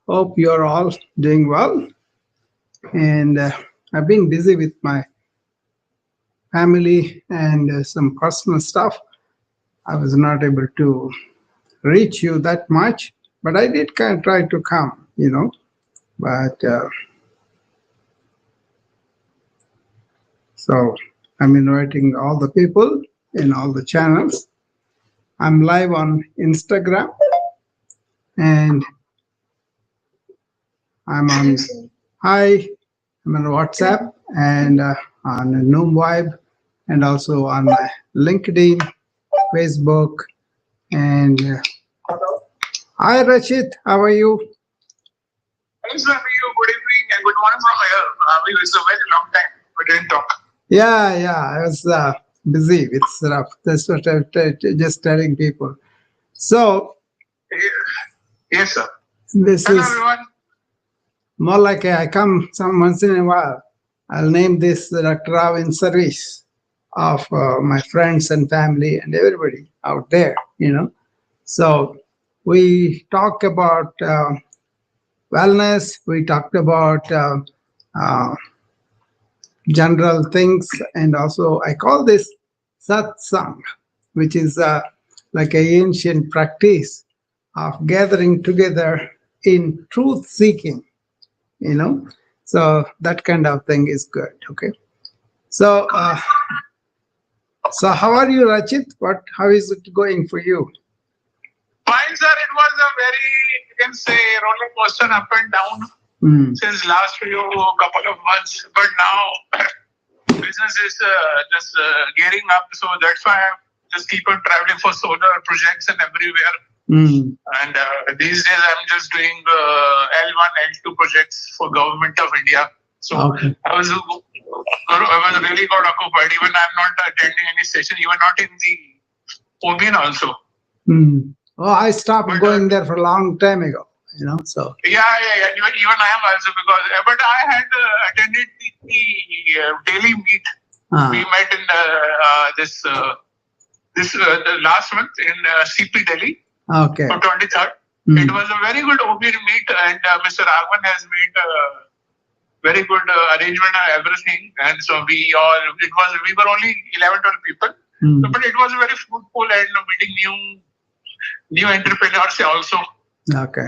Hope you're all doing well. And I've been busy with my family and some personal stuff. I was not able to reach you that much, but I did kind of try to come. But so I'm inviting all the people in all the channels. I'm live on Instagram and I'm on Hi, I'm on WhatsApp and on Noom Vibe and also on my LinkedIn, Facebook, and hi Rachit, how are you? Thanks for you. Good evening and good morning from here. It's a very long time. We didn't talk. Yeah, I was busy with stuff. That's what I'm just telling people. So Yes, sir. this Hello, is everyone. more like I come some once in a while. I'll name this Dr. Rao in service of my friends and family and everybody out there. So we talk about wellness, we talked about uh, general things, and also I call this satsang, which is like an ancient practice of gathering together in truth seeking, you know. So that kind of thing is good. Okay. So, so how are you, Rachit? How is it going for you? Fine, sir. It was a very, you can say, roller coaster up and down since last couple of months. But now business is just gearing up. So that's why I just keep on traveling for solar projects and everywhere. And these days I'm just doing L1, L2 projects for Government of India. So Okay. I was really got occupied. Even I'm not attending any session, even not in the OBN also. Oh, I stopped going there for a long time ago. So Yeah. Even I am also because, but I had attended the daily meet. We met in the last month in CP Delhi. Okay. For 23rd. It was a very good OBN meet, and Mr. Raghavan has made a very good arrangement and everything. And so we were only 11, 12 people, but it was very fruitful and meeting new entrepreneurs also. Okay.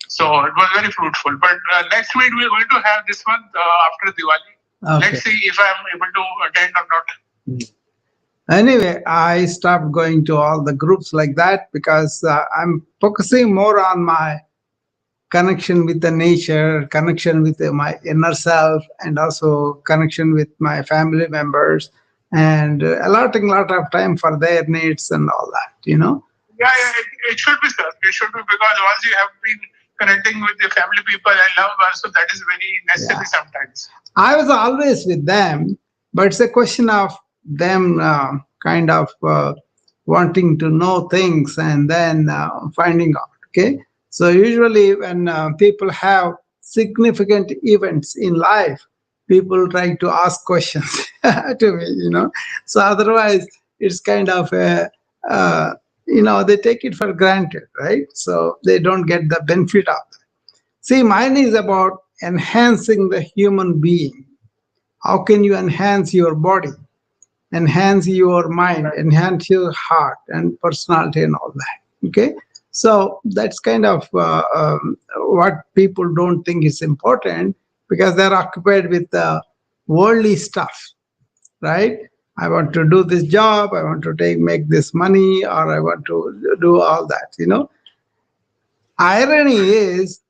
So it was very fruitful. But next week we're going to have this month after Diwali. Okay. Let's see if I'm able to attend or not. Anyway, I stopped going to all the groups like that because I'm focusing more on my connection with the nature, connection with my inner self, and also connection with my family members, and allotting a lot of time for their needs and all that. Yeah, it should be, sir. It should be because once you have been connecting with your family people and loved ones, so that is very necessary sometimes. I was always with them, but it's a question of them kind of wanting to know things and then finding out. Okay. So usually when people have significant events in life, people try to ask questions to me. So otherwise it's kind of they take it for granted, right? So they don't get the benefit of it. See, mine is about enhancing the human being. How can you enhance your body, enhance your mind, enhance your heart and personality and all that? Okay. So that's kind of what people don't think is important because they're occupied with the worldly stuff, right? I want to do this job, I want to make this money, or I want to do all that. Irony is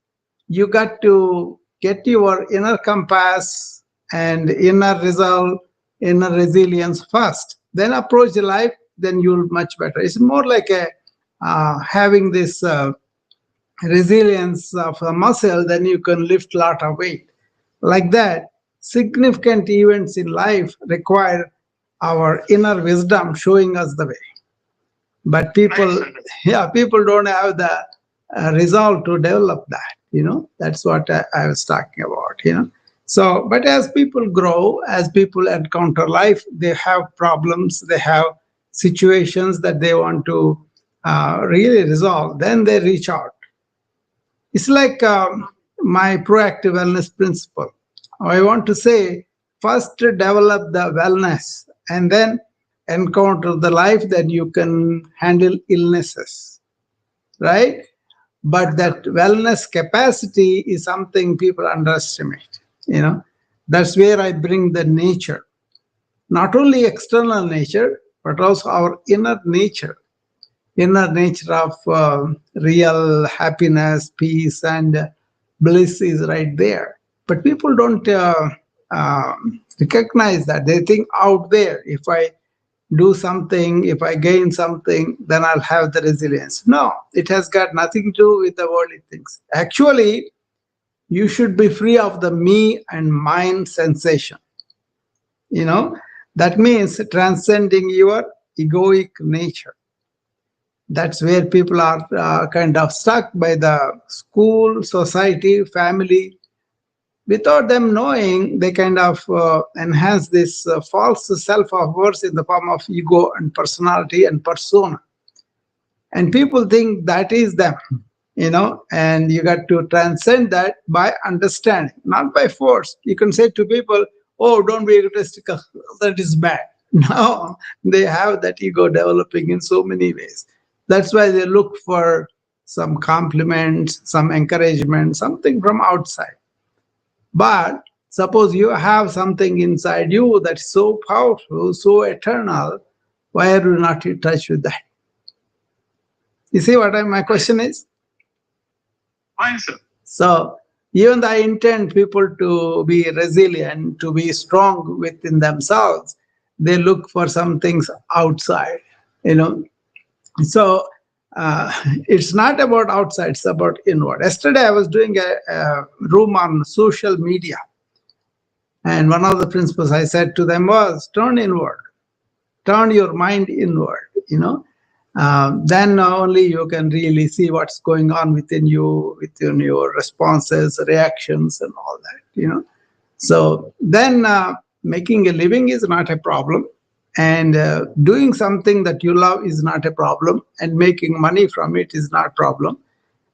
you got to get your inner compass and inner resolve, inner resilience first, then approach the life, then you'll much better. It's more like a having this resilience of a muscle, then you can lift a lot of weight. Like that, significant events in life require our inner wisdom showing us the way. But people don't have the resolve to develop that. That's what I was talking about. So, but as people grow, as people encounter life, they have problems, they have situations that they want to really resolve, then they reach out. It's like my proactive wellness principle. I want to say first develop the wellness and then encounter the life that you can handle illnesses, right? But that wellness capacity is something people underestimate. You know, that's where I bring the nature, not only external nature, but also our inner nature of real happiness, peace, and bliss is right there. But people don't recognize that. They think out there, if I do something, if I gain something, then I'll have the resilience. No, it has got nothing to do with the worldly things. Actually, you should be free of the me and mine sensation. You know, that means transcending your egoic nature. That's where people are kind of stuck by the school, society, family. Without them knowing, they kind of enhance this false self of worth in the form of ego and personality and persona. And people think that is them, and you got to transcend that by understanding, not by force. You can say to people, oh, don't be egotistical, that is bad. No, they have that ego developing in so many ways. That's why they look for some compliments, some encouragement, something from outside. But suppose you have something inside you that's so powerful, so eternal, why are you not in touch with that? You see what my question is? Fine, sir. So even though I intend people to be resilient, to be strong within themselves, they look for some things outside, you know. So it's not about outside, it's about inward. Yesterday I was doing a room on social media, and one of the principles I said to them was turn inward, turn your mind inward, then only you can really see what's going on within you, within your responses, reactions, and all that. So then making a living is not a problem, and doing something that you love is not a problem, and making money from it is not a problem,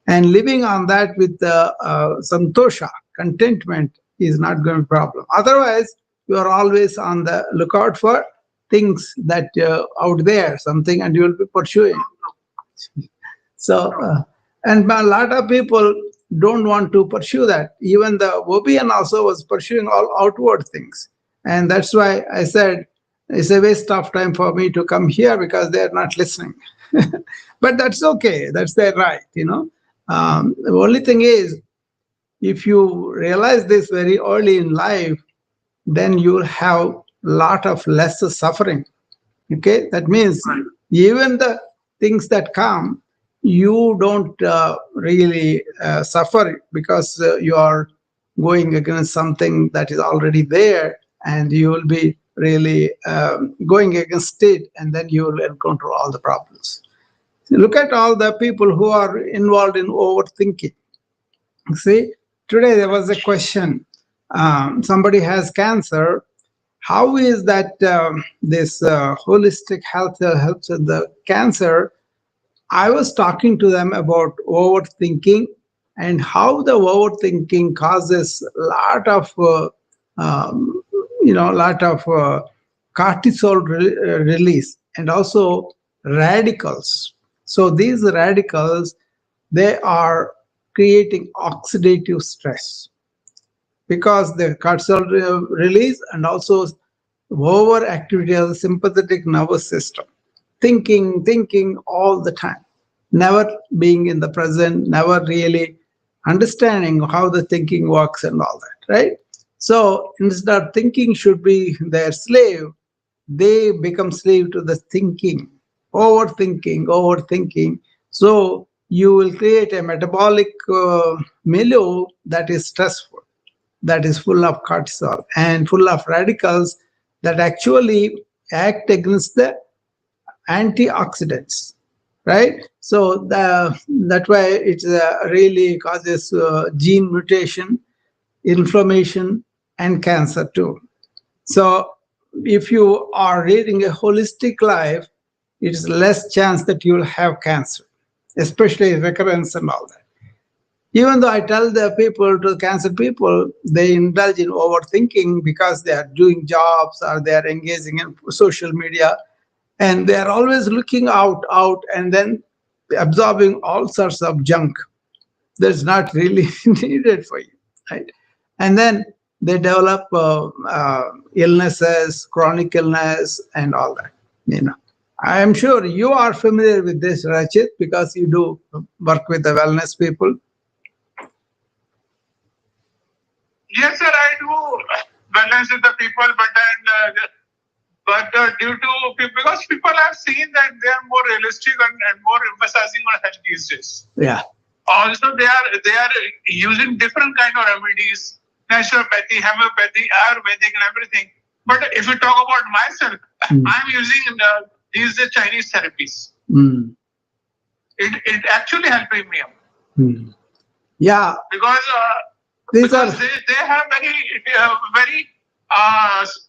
and living on that with santosha, contentment, is not going to be a problem. Otherwise, you are always on the lookout for things that out there, something, and you will be pursuing. So, and a lot of people don't want to pursue that. Even the Obian also was pursuing all outward things. And that's why I said it's a waste of time for me to come here because they're not listening. But that's okay. That's their right. The only thing is, if you realize this very early in life, then you'll have a lot of less suffering. Okay, that means even the things that come, you don't really suffer because you are going against something that is already there, and you will be really going against it, and then you will encounter all the problems. Look at all the people who are involved in overthinking. See, today there was a question. Somebody has cancer. How is that this holistic health helps with the cancer? I was talking to them about overthinking and how the overthinking causes a lot of, lot of cortisol release, and also radicals. So these radicals, they are creating oxidative stress because the cortisol release, and also overactivity of the sympathetic nervous system, thinking all the time, never being in the present, never really understanding how the thinking works and all that, right? So instead of thinking should be their slave, they become slave to the thinking, overthinking. So you will create a metabolic milieu that is stressful, that is full of cortisol and full of radicals that actually act against the antioxidants, right? So that's why it really causes gene mutation, inflammation, and cancer too. So if you are leading a holistic life, it's less chance that you will have cancer, especially recurrence and all that. Even though I tell the people, to cancer people, they indulge in overthinking because they are doing jobs or they are engaging in social media, and they are always looking out, and then absorbing all sorts of junk that's not really needed for you, right? And then they develop illnesses, chronic illness, and all that. You know, I am sure you are familiar with this, Rachit, because you do work with the wellness people. Yes, sir, I do balance with the people, but then due to because people have seen that they are more realistic and more emphasizing on health these days. Yeah. Also, they are using different kind of remedies, naturopathy, homeopathy, Ayurvedic, and everything. But if you talk about myself, I'm using these Chinese therapies. It actually helping me out. Yeah. Because they have very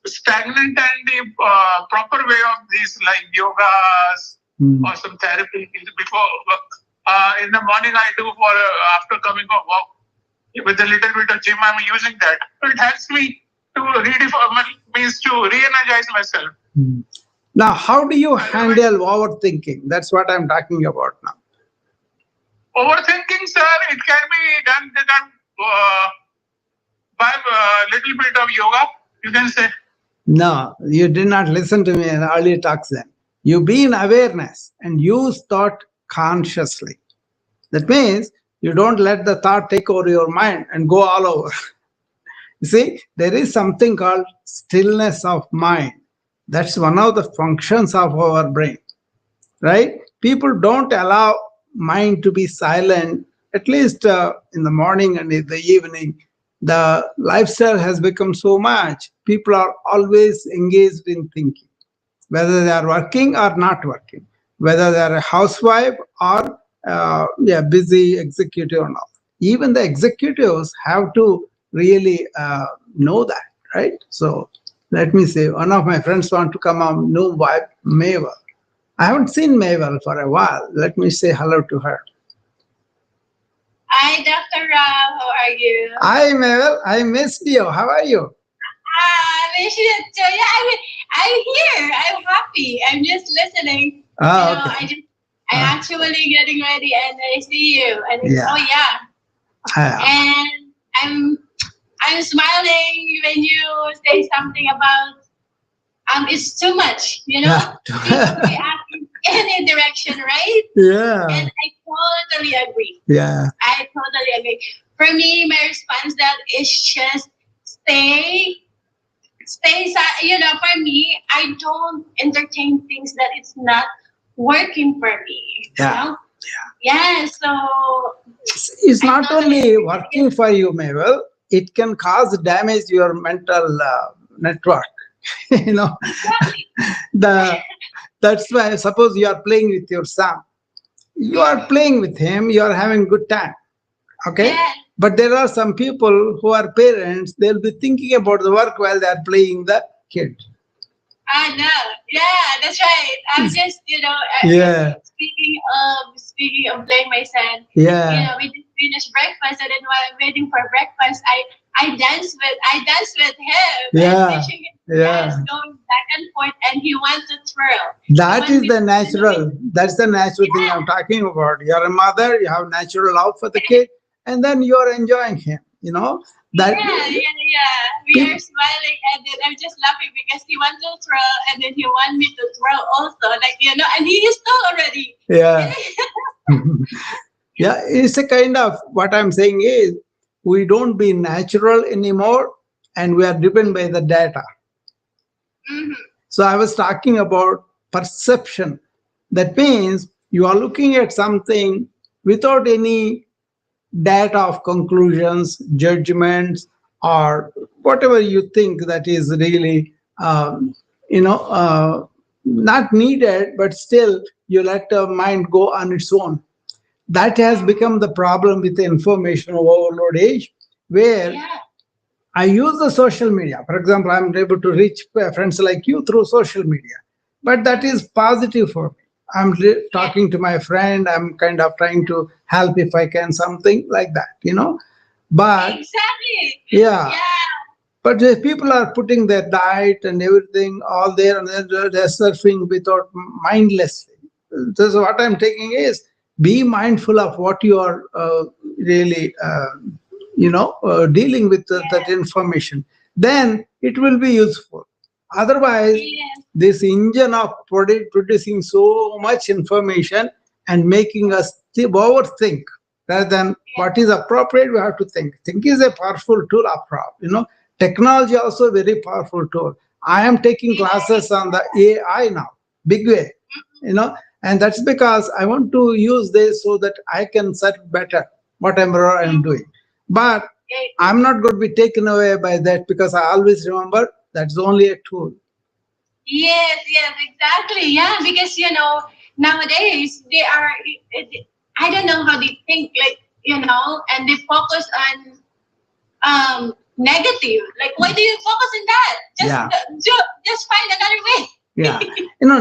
stagnant and proper way of these like yogas or some therapy before in the morning I do for after coming from work with a little bit of gym I'm using that. It helps me to means to re-energize myself. Now, how do you handle overthinking? That's what I'm talking about now. Overthinking, sir, it can be done by a little bit of yoga, you can say. No, you did not listen to me in early talks then. You be in awareness and use thought consciously. That means you don't let the thought take over your mind and go all over. You see, there is something called stillness of mind. That's one of the functions of our brain, right? People don't allow mind to be silent, at least in the morning and in the evening. The lifestyle has become so much. People are always engaged in thinking, whether they are working or not working, whether they are a housewife or busy executive or not. Even the executives have to really know that, right? So let me say, one of my friends want to come on new wife, Mabel. I haven't seen Mabel for a while. Let me say hello to her. Hi, Dr. Ram. How are you? Hi, Mabel. I missed you. How are you? I miss you too. Yeah, I'm here. I'm happy. I'm just listening. Oh, okay. I'm actually getting ready, and I see you. And and I'm smiling when you say something about it's too much. People react in any direction, right? Yeah. And I totally agree. Yeah. I totally agree. For me, my response that is just stay. For me, I don't entertain things that it's not working for me. Yeah. Yeah. So it's not only working for you, Mabel. It can cause damage to your mental network. Exactly. That's why suppose you are playing with your son. You are playing with him. You are having good time. Okay. Yeah. But there are some people who are parents. They'll be thinking about the work while they are playing the kid. I know. Yeah, that's right. I'm just, speaking of playing my son. Yeah. We just finished breakfast, and then while I'm waiting for breakfast, I dance with him. Yeah. And teaching him to dance, going back and forth, and he wants to twirl. That's the natural thing I'm talking about. You're a mother, you have natural love for the kid, and then you're enjoying him, That, We are smiling, and then I'm just laughing because he wants to twirl, and then he wants me to twirl also, and he is still already. Yeah. Yeah, it's a kind of, what I'm saying is, we don't be natural anymore, and we are driven by the data. Mm-hmm. So I was talking about perception. That means you are looking at something without any data of conclusions, judgments, or whatever you think that is really, not needed, but still you let the mind go on its own. That has become the problem with the information overload age, where I use the social media. For example, I'm able to reach friends like you through social media, but that is positive for me. talking to my friend, I'm kind of trying to help if I can, something like that, But Exactly. yeah, Yeah. but the people are putting their diet and everything all there, and then they're surfing without mindlessly. This is what I'm taking is, be mindful of what you are really, dealing with that Yeah. information. Then it will be useful. Otherwise, Yeah. this engine of producing so much information and making us overthink rather than what is appropriate. We have to think. Think is a powerful tool after all. Technology also a very powerful tool. I am taking classes on the AI now, big way, you know, and that's because I want to use this so that I can serve better whatever I'm doing. But I'm not going to be taken away by that, because I always remember that's only a tool. Yes, yes, exactly. Yeah, because nowadays they are. I don't know how they think, like and they focus on negative. Like, why do you focus on that? Yeah. Just find another way. Yeah.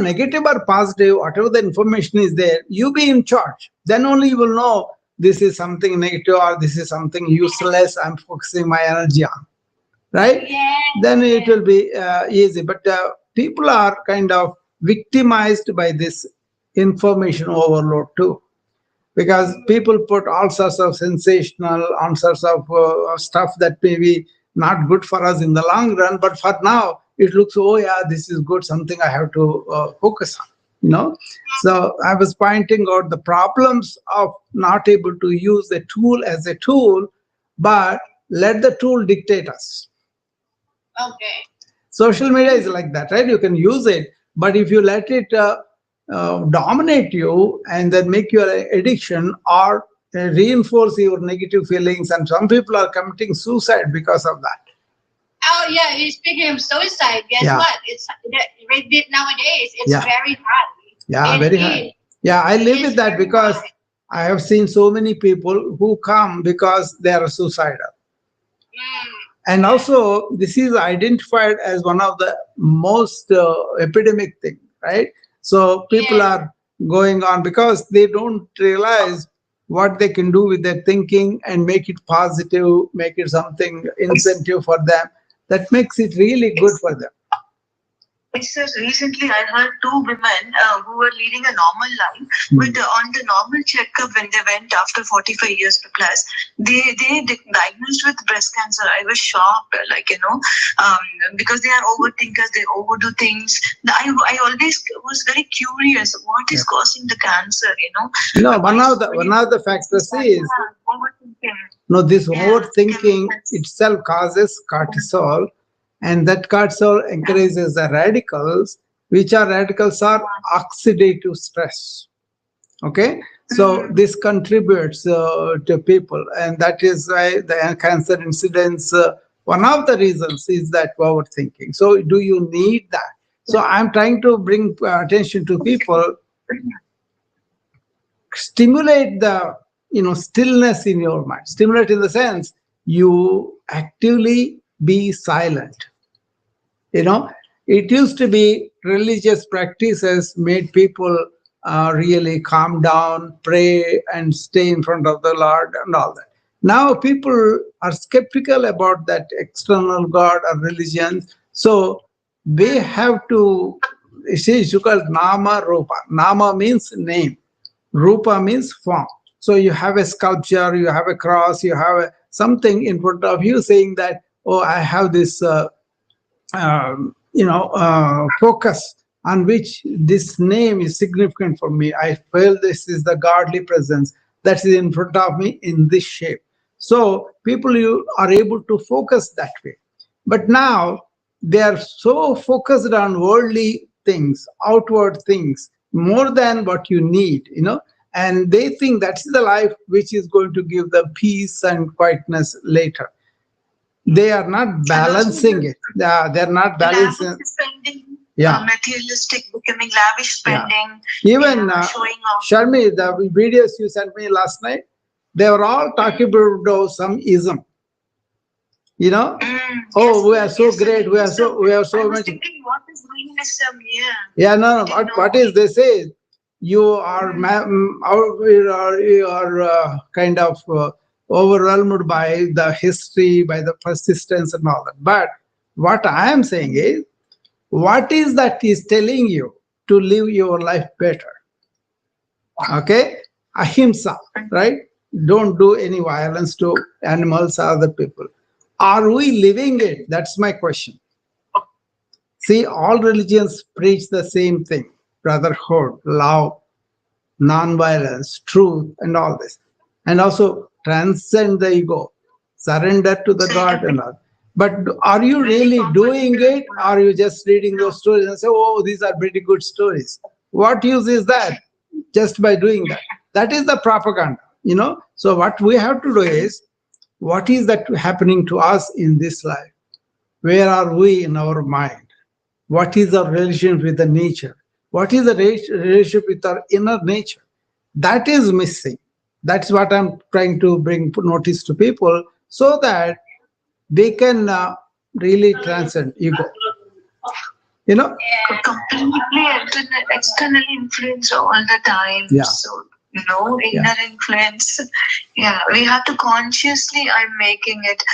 Negative or positive, whatever the information is there, you be in charge. Then only you will know this is something negative or this is something useless I'm focusing my energy on. Right? Yeah. Then it will be easy. But people are kind of victimized by this information overload too, because people put all sorts of sensational, all sorts of stuff that may be not good for us in the long run, but for now it looks, oh yeah, this is good, something I have to focus on. So I was pointing out the problems of not able to use the tool as a tool, but let the tool dictate us. Okay. Social media is like that, right? You can use it, but if you let it dominate you and then make your addiction, or reinforce your negative feelings, and some people are committing suicide because of that. Oh yeah, you're speaking of suicide. Guess Yeah. what? It's nowadays. It's Yeah. very high. Yeah, It very high. is. Yeah, I It live is with that very because high. I have seen so many people who come because they are suicidal. Mm. And Yeah. also, this is identified as one of the most epidemic thing, right? So people Yeah. are going on because they don't realize what they can do with their thinking and make it positive, make it something incentive for them. That makes it really good for them. It's just recently I heard two women who were leading a normal life, but on the normal checkup when they went after 45 years plus, they diagnosed with breast cancer. I was shocked, because they are overthinkers, they overdo things. I always was very curious, what is causing the cancer? One of the factors is, Overthinking. no, this Yeah, overthinking chemicals. itself causes cortisol, and that cortisol encourages the radicals, which are radicals are oxidative stress. Okay, so this contributes to people, and that is why the cancer incidence. One of the reasons is that overthinking. So, do you need that? So, I'm trying to bring attention to people. Stimulate the stillness in your mind. Stimulate in the sense you actively be silent. It used to be religious practices made people really calm down, pray, and stay in front of the Lord and all that. Now people are skeptical about that external God or religion, so they have to, you see, it's called nama rupa. Nama means name, rupa means form. So you have a sculpture, you have a cross, you have something in front of you saying that, oh, I have this focus on which this name is significant for me. I feel this is the godly presence that is in front of me in this shape. So people, you are able to focus that way. But now they are so focused on worldly things, outward things, more than what you need, and they think that's the life which is going to give them peace and quietness later. They are not balancing it. They're not balancing. Lavish spending, Yeah. materialistic, becoming lavish spending, Even showing off. Sharmi, the videos you sent me last night, they were all talking about some ism. Oh, we are so great. We are so I was much. thinking, what is Hinduism? Yeah. Yeah, no, no. What is they say? you are you are kind of overwhelmed by the history, by the persistence and all that. But what I am saying is, what is that is telling you to live your life better? Okay, ahimsa, right? Don't do any violence to animals or other people. Are we living it? That's my question. See, all religions preach the same thing: brotherhood, love, non-violence, truth, and all this. And also transcend the ego, surrender to the God and all. But are you really doing it? Or are you just reading those stories and say, oh, these are pretty good stories? What use is that just by doing that? That is the propaganda. So what we have to do is, what is that happening to us in this life? Where are we in our mind? What is our relationship with the nature? What is the relationship with our inner nature? That is missing. That's what I'm trying to bring notice to people, so that they can really transcend ego. You know? Completely external influence all the time. Yeah. So, inner influence. Yeah, we have to consciously, I'm making it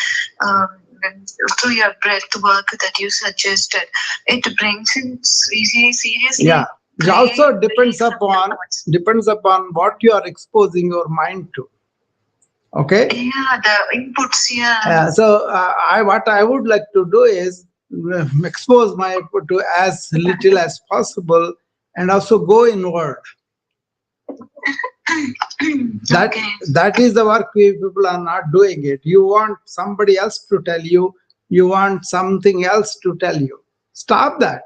through your breath work that you suggested. It brings in seriously. Yeah. It also depends upon what you are exposing your mind to. Okay. Yeah, the inputs. Yeah. So what I would like to do is expose my input to as little as possible, and also go inward. That Okay. that is the work people are not doing it. You want somebody else to tell you. You want something else to tell you. Stop that.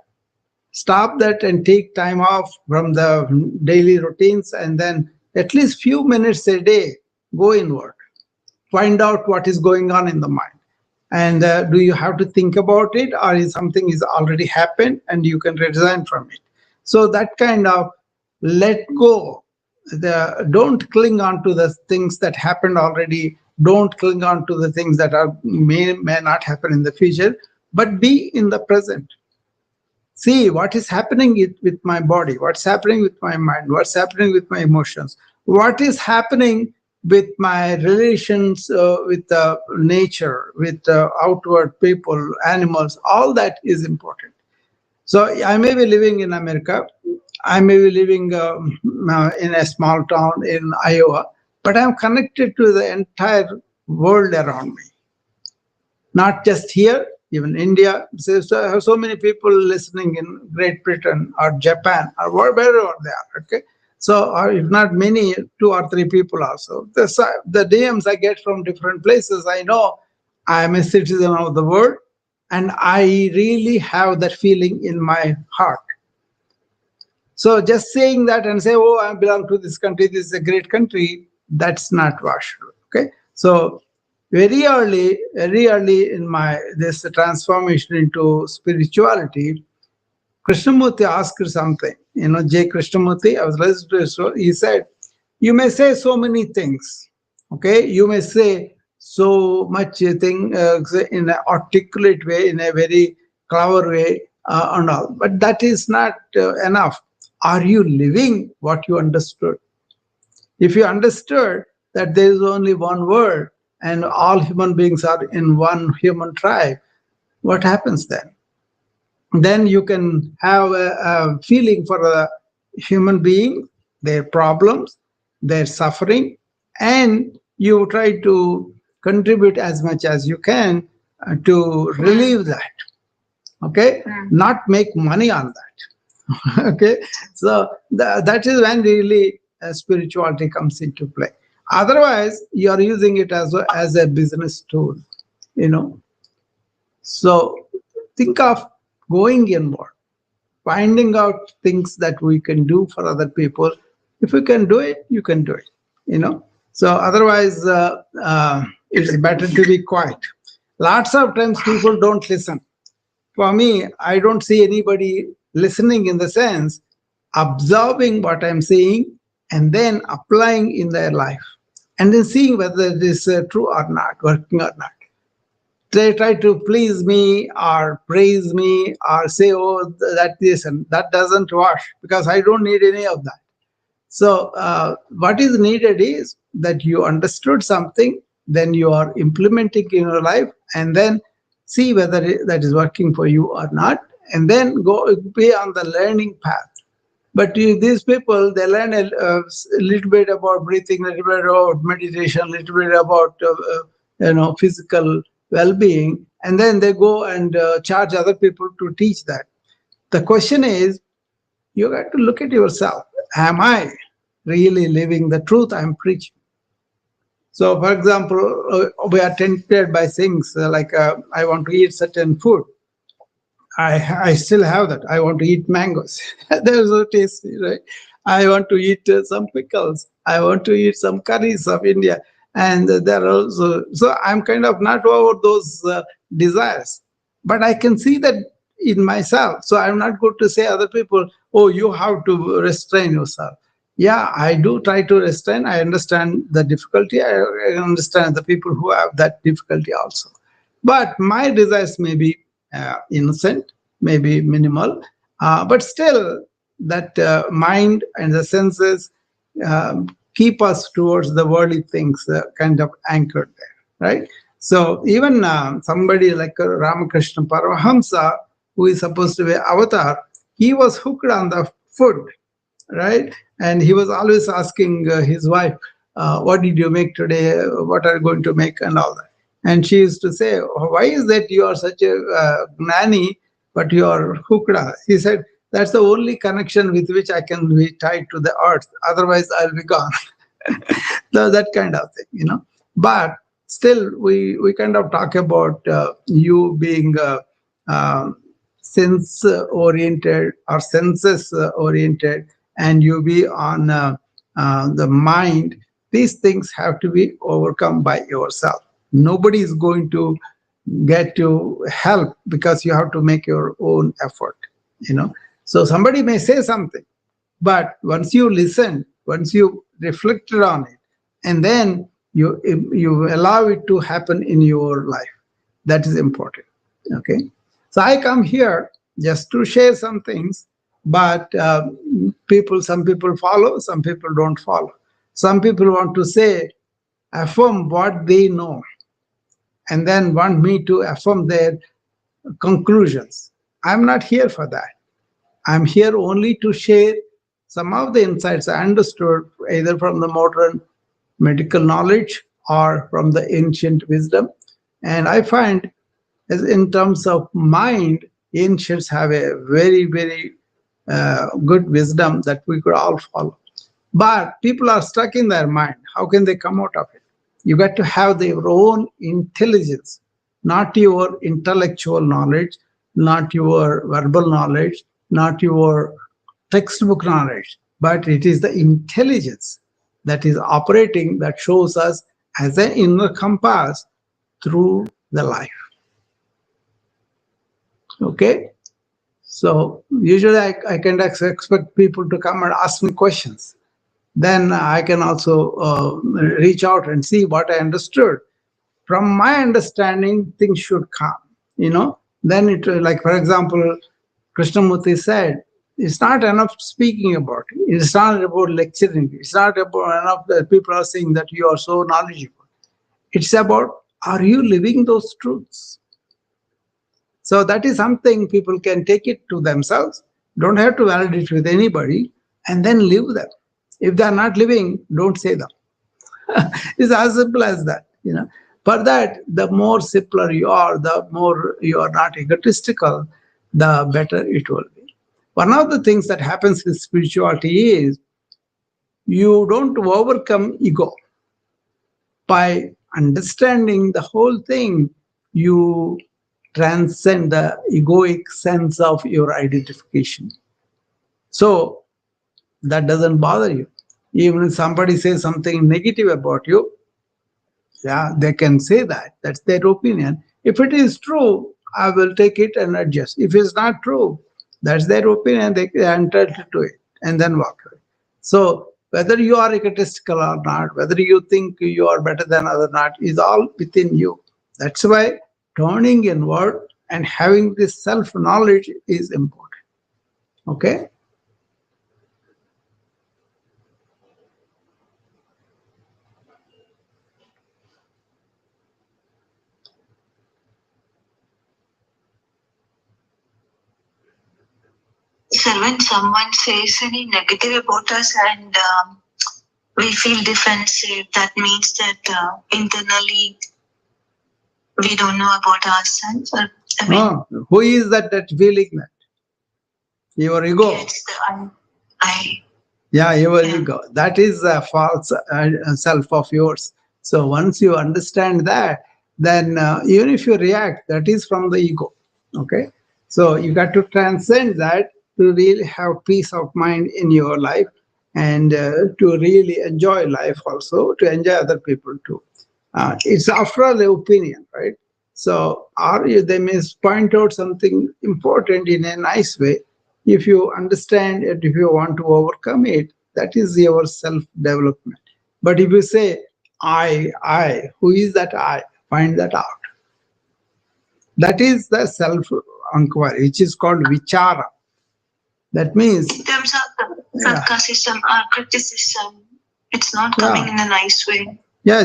Stop that and take time off from the daily routines, and then at least few minutes a day go inward. Find out what is going on in the mind. And do you have to think about it, or is something is already happened and you can resign from it? So that kind of let go. Don't cling on to the things that happened already. Don't cling on to the things that are may not happen in the future, but be in the present. See what is happening with my body, what's happening with my mind, what's happening with my emotions, what is happening with my relations with nature, with outward people, animals. All that is important. So I may be living in America, I may be living in a small town in Iowa, but I'm connected to the entire world around me. Not just here, even India. So many people listening in Great Britain or Japan or wherever they are. Okay, so or if not many, 2 or 3 people also. The DMs I get from different places. I know I am a citizen of the world, and I really have that feeling in my heart. So just saying that and say, oh, I belong to this country, this is a great country, that's not Vashu. Okay. So very early in my this transformation into spirituality, Krishnamurti asked something. J. Krishnamurti, I was listening to his show, he said, you may say so many things. Okay. You may say so much thing in an articulate way, in a very clever way, and all. But that is not enough. Are you living what you understood? If you understood that there is only one world and all human beings are in one human tribe, what happens then? Then you can have a feeling for a human being, their problems, their suffering, and you try to contribute as much as you can to relieve that. Okay, not make money on that. Okay, so that is when really spirituality comes into play. Otherwise you are using it as a business tool. you know so think of going inward, finding out things that we can do for other people. If you can do it, you can do it. So otherwise it's better to be quiet. Lots of times people don't listen. For me, I don't see anybody listening in the sense absorbing what I'm saying and then applying in their life, and then seeing whether it is true or not, working or not. They try to please me or praise me or say, oh, that this and that doesn't wash, because I don't need any of that. So what is needed is that you understood something, then you are implementing in your life, and then see whether that is working for you or not, and then go be on the learning path. But these people, they learn a little bit about breathing, a little bit about meditation, a little bit about physical well-being, and then they go and charge other people to teach that. The question is, you got to look at yourself. Am I really living the truth I'm preaching? So, for example, we are tempted by things like I want to eat certain food. I still have that. I want to eat mangoes. They're so tasty, right? I want to eat some pickles. I want to eat some curries of India. And there are also, so I'm kind of not over those desires, but I can see that in myself. So I'm not going to say other people, oh, you have to restrain yourself. Yeah, I do try to restrain. I understand the difficulty. I understand the people who have that difficulty also. But my desires may be innocent, maybe minimal, but still that mind and the senses keep us towards the worldly things kind of anchored there, right? So even somebody like Ramakrishna Paramahamsa, who is supposed to be avatar, he was hooked on the food, right? And he was always asking his wife, what did you make today? What are you going to make? And all that. And she used to say, why is that you are such a nanny, but you are hooked on? He said, that's the only connection with which I can be tied to the earth. Otherwise, I'll be gone. That kind of thing. But still, we kind of talk about you being uh, sense oriented or senses oriented, and you be on the mind. These things have to be overcome by yourself. Nobody is going to get you help because you have to make your own effort. So somebody may say something, but once you listen, once you reflected on it, and then you allow it to happen in your life, that is important. Okay, so I come here just to share some things, but some people follow, some people don't follow. Some people want to say, affirm what they know, and then want me to affirm their conclusions. I'm not here for that. I'm here only to share some of the insights I understood either from the modern medical knowledge or from the ancient wisdom. And I find, as in terms of mind, ancients have a very, very good wisdom that we could all follow. But people are stuck in their mind. How can they come out of it? You got to have their own intelligence, not your intellectual knowledge, not your verbal knowledge, not your textbook knowledge, but it is the intelligence that is operating that shows us as an inner compass through the life. Okay? So usually I can expect people to come and ask me questions. Then I can also reach out and see what I understood. From my understanding, things should come. Then it, like, for example, Krishnamurti said, it's not enough speaking about it. It's not about lecturing. It's not about enough that people are saying that you are so knowledgeable. It's about, are you living those truths? So that is something people can take it to themselves, don't have to validate with anybody, and then live them. If they are not living, don't say them. It's as simple as that. For that, the more simpler you are, the more you are not egotistical, the better it will be. One of the things that happens with spirituality is you don't overcome ego. By understanding the whole thing, you transcend the egoic sense of your identification. So that doesn't bother you. Even if somebody says something negative about you, yeah, they can say that. That's their opinion. If it is true, I will take it and adjust. If it's not true, that's their opinion. They are entitled to it and then walk away. So whether you are egotistical or not, whether you think you are better than other not, is all within you. That's why turning inward and having this self-knowledge is important. Okay? sir, when someone says any negative about us and we feel defensive, that means that internally we don't know about ourselves. Or, who is that feeling that? Your ego. Yeah, it's the I. Yeah, your ego. That is a false self of yours. So once you understand that, then even if you react, that is from the ego. Okay. So you got to transcend that to really have peace of mind in your life and to really enjoy life also, to enjoy other people too. It's after all the opinion, right? So, or they may point out something important in a nice way. If you understand it, if you want to overcome it, that is your self development. But if you say, who is that I? Find that out. That is the self inquiry, which is called vichara. That means, in terms of the sarcasm or criticism, it's not coming in a nice way. Yeah,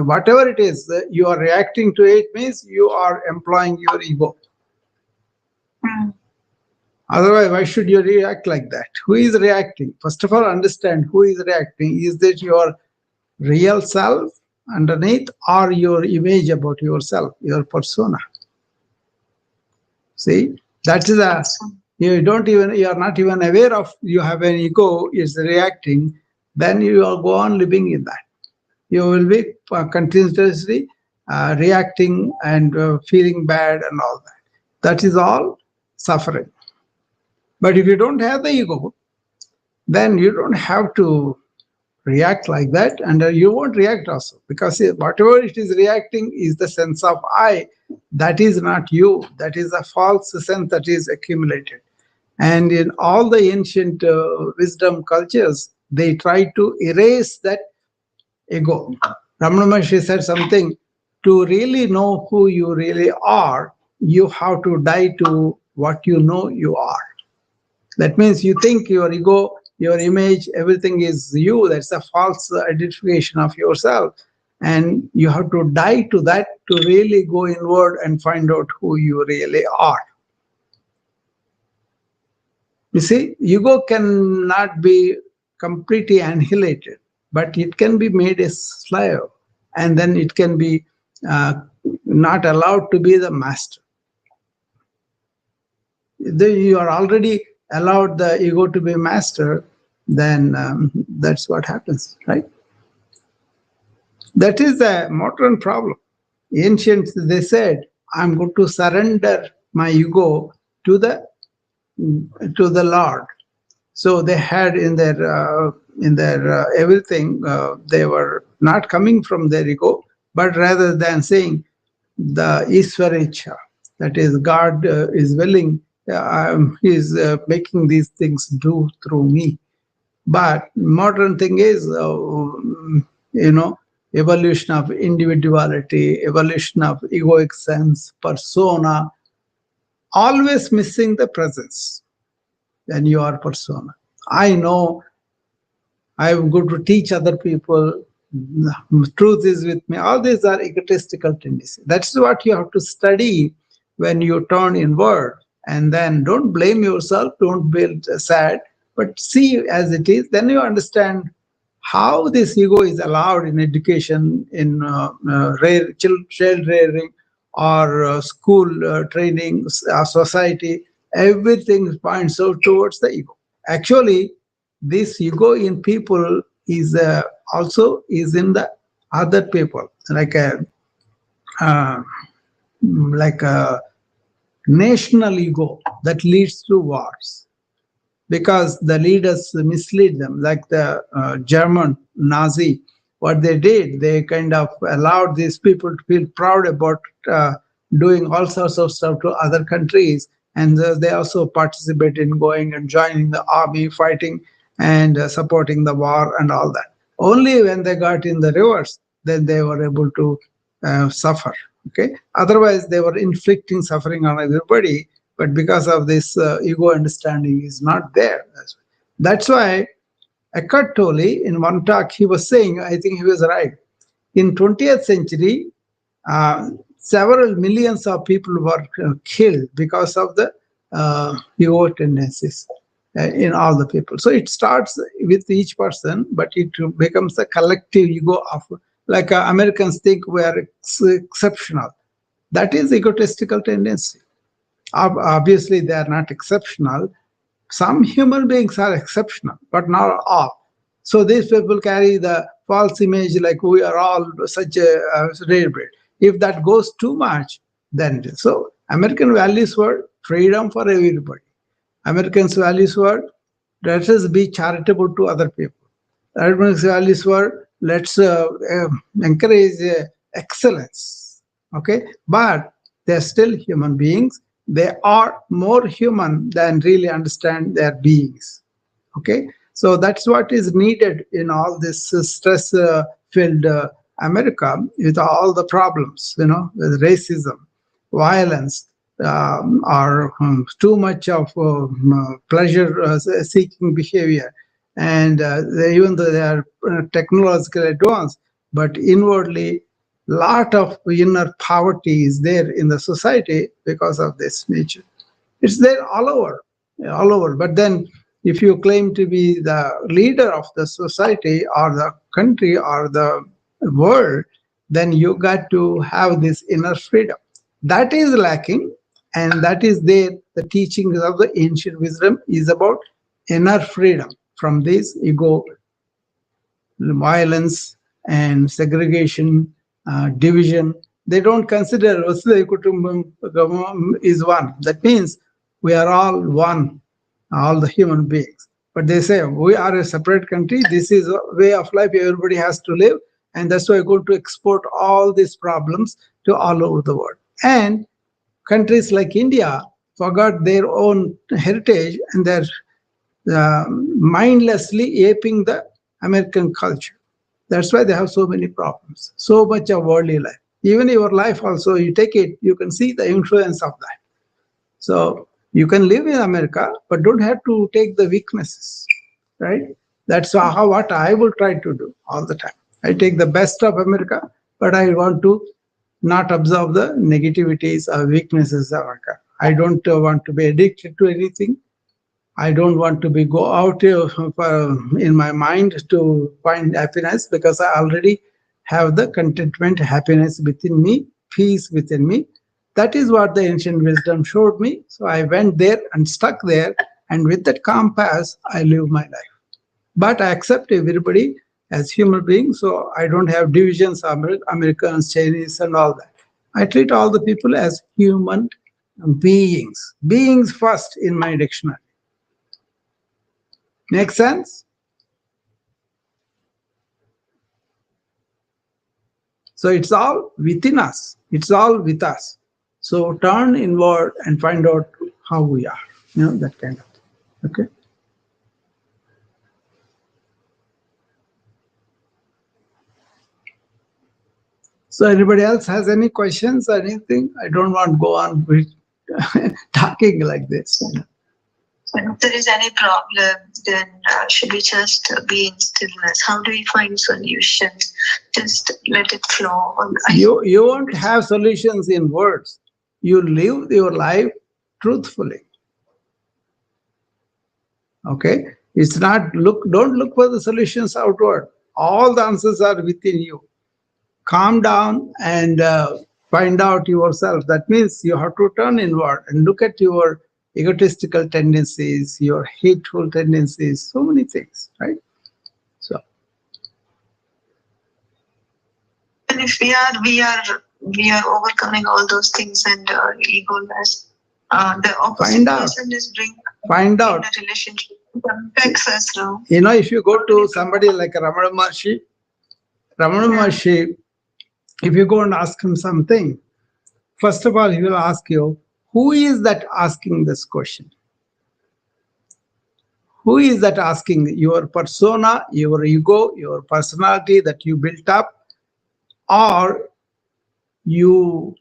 whatever it is, you are reacting to it means you are employing your ego. Otherwise, why should you react like that? Who is reacting? First of all, understand who is reacting. Is that your real self underneath or your image about yourself, your persona? See, that is you are not even aware of you have an ego is reacting, then you will go on living in that. You will be continuously reacting and feeling bad and all that. That is all suffering. But if you don't have the ego, then you don't have to react like that, and you won't react also, because whatever it is reacting is the sense of I. That is not you. That is a false sense that is accumulated. And in all the ancient wisdom cultures, they try to erase that ego. Ramana Maharshi said something, to really know who you really are, you have to die to what you know you are. That means you think your ego, your image, everything is you. That's a false identification of yourself. And you have to die to that to really go inward and find out who you really are. You see, ego cannot be completely annihilated, but it can be made a slave, and then it can be not allowed to be the master. You are already allowed the ego to be master, then that's what happens, right? That is a modern problem. Ancients, they said, I'm going to surrender my ego to the Lord. So they had in their everything, they were not coming from their ego, but rather than saying the Ishvaricha, that is God is willing, he is making these things do through me. But modern thing is, evolution of individuality, evolution of egoic sense, persona, always missing the presence. Then you are persona. I know I'm going to teach other people. Truth is with me. All these are egotistical tendencies. That's what you have to study when you turn inward. And then don't blame yourself. Don't be sad, but see as it is. Then you understand how this ego is allowed in education, in child rearing, or school training, society. Everything points out towards the ego. Actually, this ego in people is also is in the other people, uh, like a national ego that leads to wars, because the leaders mislead them, like the German Nazi. What they did, they kind of allowed these people to feel proud about doing all sorts of stuff to other countries, and they also participate in going and joining the army, fighting and supporting the war and all that. Only when they got in the reverse, then they were able to suffer. Okay, otherwise they were inflicting suffering on everybody, but because of this ego understanding is not there. That's why Eckhart Tolle, in one talk, he was saying, I think he was right, in 20th century, several millions of people were killed because of the ego tendencies in all the people. So it starts with each person, but it becomes a collective ego of, like Americans think we are exceptional. That is egotistical tendency. Obviously, they are not exceptional. Some human beings are exceptional, but not all. So these people carry the false image like we are all such a rare breed. If that goes too much, then so American values were freedom for everybody. Americans' values were let us be charitable to other people. Americans' values were let's encourage excellence. Okay, but they're still human beings. They are more human than really understand their beings. Okay, so that's what is needed in all this stress filled America with all the problems, with racism, violence, or too much of pleasure seeking behavior, and even though they are technologically advanced, but inwardly lot of inner poverty is there in the society because of this nature. It's there all over, all over. But then, if you claim to be the leader of the society or the country or the world, then you got to have this inner freedom. That is lacking, and that is there. The teachings of the ancient wisdom is about inner freedom from this ego, violence, and segregation, division. They don't consider Vasudhaiva Kutumbakam is one. That means we are all one, all the human beings. But they say we are a separate country. This is a way of life everybody has to live, and that's why we're going to export all these problems to all over the world. And countries like India forgot their own heritage, and they're mindlessly aping the American culture. That's why they have so many problems, so much of worldly life. Even your life also, you take it, you can see the influence of that. So you can live in America, but don't have to take the weaknesses, right? That's how what I will try to do all the time. I take the best of America, but I want to not observe the negativities or weaknesses of America. I don't want to be addicted to anything. I don't want to be go out in my mind to find happiness, because I already have the contentment, happiness within me, peace within me. That is what the ancient wisdom showed me. So I went there and stuck there, and with that compass, I live my life. But I accept everybody as human beings, so I don't have divisions, Americans, Chinese, and all that. I treat all the people as human beings. Beings first in my dictionary. Make sense? So it's all within us. It's all with us. So turn inward and find out how we are. That kind of thing. Okay. So anybody else has any questions or anything? I don't want to go on with talking like this. If there is any problem, then should we just be in stillness? How do we find solutions? Just let it flow. You won't have solutions in words. You live your life truthfully. Okay? It's not don't look for the solutions outward. All the answers are within you. Calm down and find out yourself. That means you have to turn inward and look at your egotistical tendencies, your hateful tendencies, so many things, right? So, and if we are overcoming all those things and egoless, the opposite person is find out. In a relationship affects us now. If you go to somebody like Ramana Maharshi, if you go and ask him something, first of all, he will ask you, who is that asking this question? Who is that asking? Your persona, your ego, your personality that you built up, or your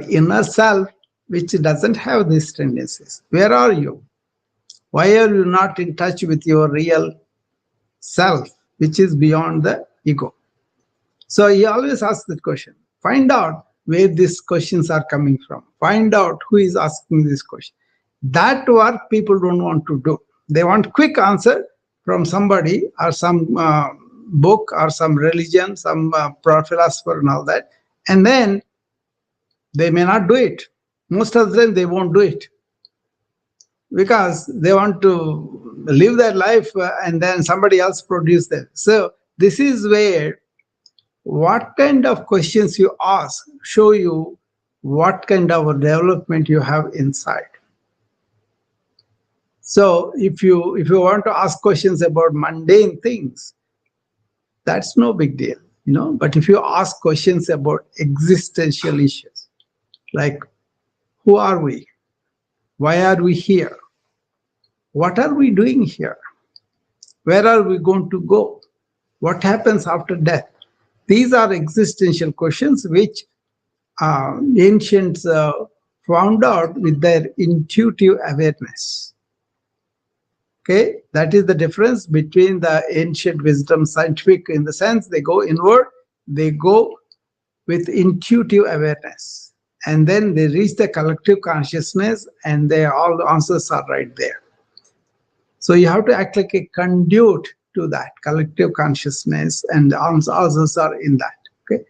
inner self, which doesn't have these tendencies? Where are you? Why are you not in touch with your real self, which is beyond the ego? So he always asks that question. Find out where these questions are coming from. Find out who is asking this question. That work people don't want to do. They want quick answer from somebody or some book or some religion, some philosopher and all that. And then they may not do it. Most of them, they won't do it because they want to live their life and then somebody else produce them. So this is where what kind of questions you ask show you what kind of development you have inside. So if you want to ask questions about mundane things, that's no big deal, But if you ask questions about existential issues, like who are we? Why are we here? What are we doing here? Where are we going to go? What happens after death? These are existential questions which ancients found out with their intuitive awareness. Okay, that is the difference between the ancient wisdom, scientific, in the sense they go inward, they go with intuitive awareness, and then they reach the collective consciousness, and all the answers are right there. So you have to act like a conduit to that collective consciousness, and the answers are in that. Okay,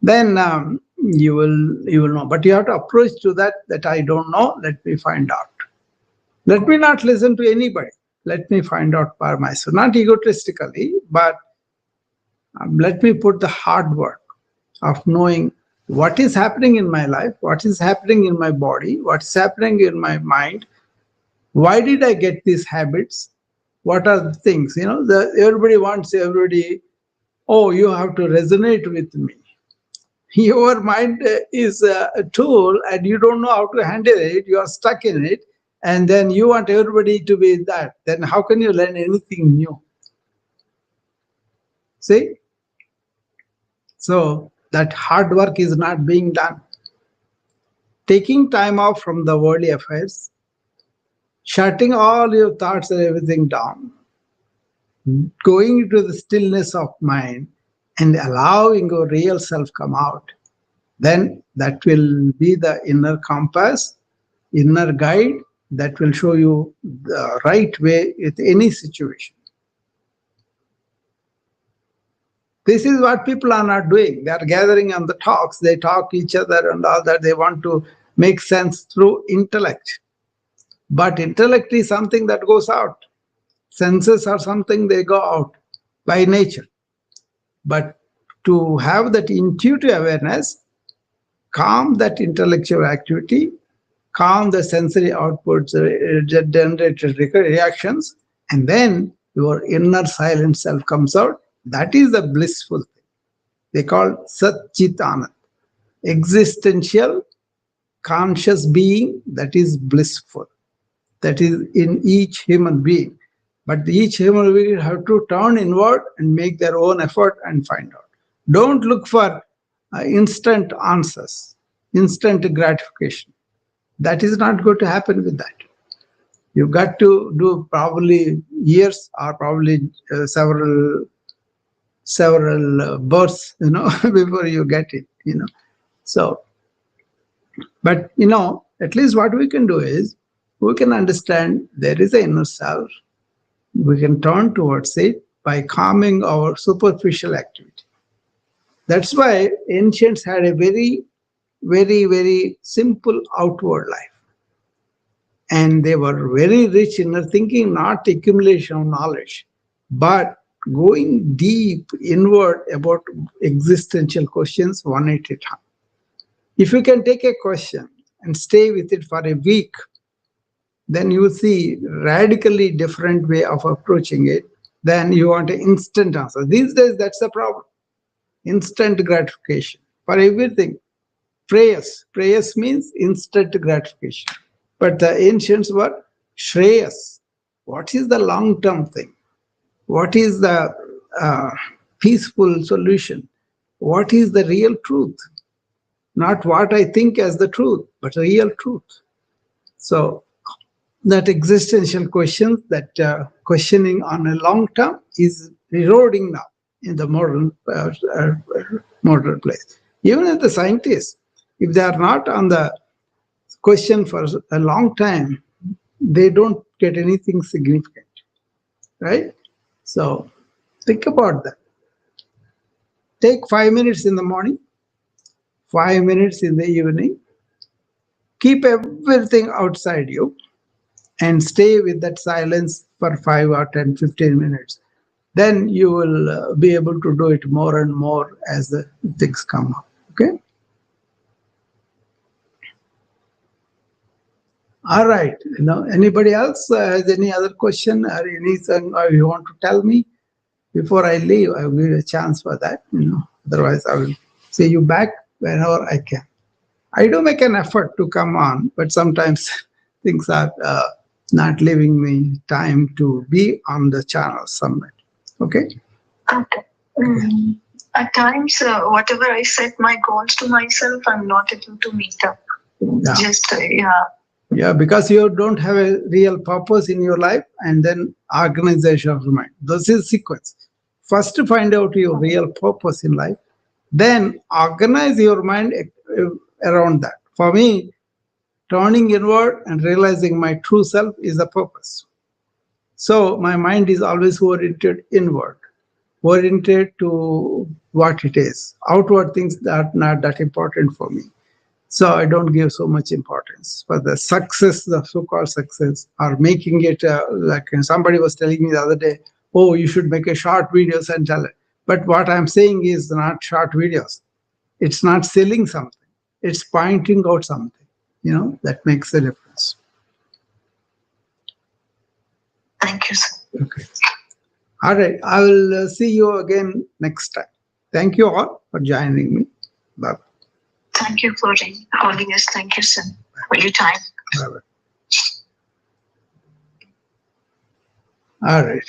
then you will know. But you have to approach to that I don't know. Let me find out. Let me not listen to anybody. Let me find out by myself, not egotistically, but let me put the hard work of knowing what is happening in my life, what is happening in my body, what is happening in my mind. Why did I get these habits? What are the things? Everybody wants everybody, oh, you have to resonate with me. Your mind is a tool and you don't know how to handle it. You are stuck in it. And then you want everybody to be that. Then how can you learn anything new? See? So that hard work is not being done. Taking time off from the worldly affairs, shutting all your thoughts and everything down, going into the stillness of mind and allowing your real self come out, then that will be the inner compass, inner guide that will show you the right way with any situation. This is what people are not doing. They are gathering on the talks, they talk each other and all that. They want to make sense through intellect. But intellect is something that goes out. Senses are something they go out by nature. But to have that intuitive awareness, calm that intellectual activity, calm the sensory outputs, generated reactions, and then your inner silent self comes out. That is the blissful thing. They call Sat-Chit Anand, existential conscious being that is blissful. That is in each human being. But each human being have to turn inward and make their own effort and find out. Don't look for instant answers, instant gratification. That is not going to happen with that. You've got to do probably years or probably several births, before you get it, So, but, at least what we can do is, we can understand there is an inner self. We can turn towards it by calming our superficial activity. That's why ancients had a very, very, very simple outward life. And they were very rich in their thinking, not accumulation of knowledge, but going deep inward about existential questions one at a time. If you can take a question and stay with it for a week, then you see radically different way of approaching it. Then you want an instant answer. These days, that's the problem. Instant gratification for everything. Prayers means instant gratification. But the ancients were Shreyas. What is the long-term thing? What is the peaceful solution? What is the real truth? Not what I think as the truth, but real truth. So that existential question, that questioning on a long term is eroding now in the modern place. Even if the scientists, if they are not on the question for a long time, they don't get anything significant, right? So think about that. Take 5 minutes in the morning, 5 minutes in the evening. Keep everything outside you and stay with that silence for 5 or 10, 15 minutes. Then you will be able to do it more and more as the things come up. Okay. All right. Anybody else has any other question or anything you want to tell me before I leave? I will give you a chance for that. Otherwise, I will see you back whenever I can. I do make an effort to come on, but sometimes things are not leaving me time to be on the channel somewhere. Okay. Okay. Mm. At times, whatever I set my goals to myself, I'm not able to meet up. Yeah. Just Yeah, because you don't have a real purpose in your life, and then organization of the mind. This is sequence. First, find out your real purpose in life, then organize your mind around that. For me, turning inward and realizing my true self is the purpose. So my mind is always oriented inward, oriented to what it is. Outward things that are not that important for me. So I don't give so much importance for the success, the so-called success, or making it like somebody was telling me the other day, oh, you should make a short videos and tell it. But what I'm saying is not short videos. It's not selling something. It's pointing out something. That makes a difference. Thank you, sir. Okay. All right. I will see you again next time. Thank you all for joining me. Bye. Thank you for calling us. Thank you, sir, for your time. Bye-bye. All right.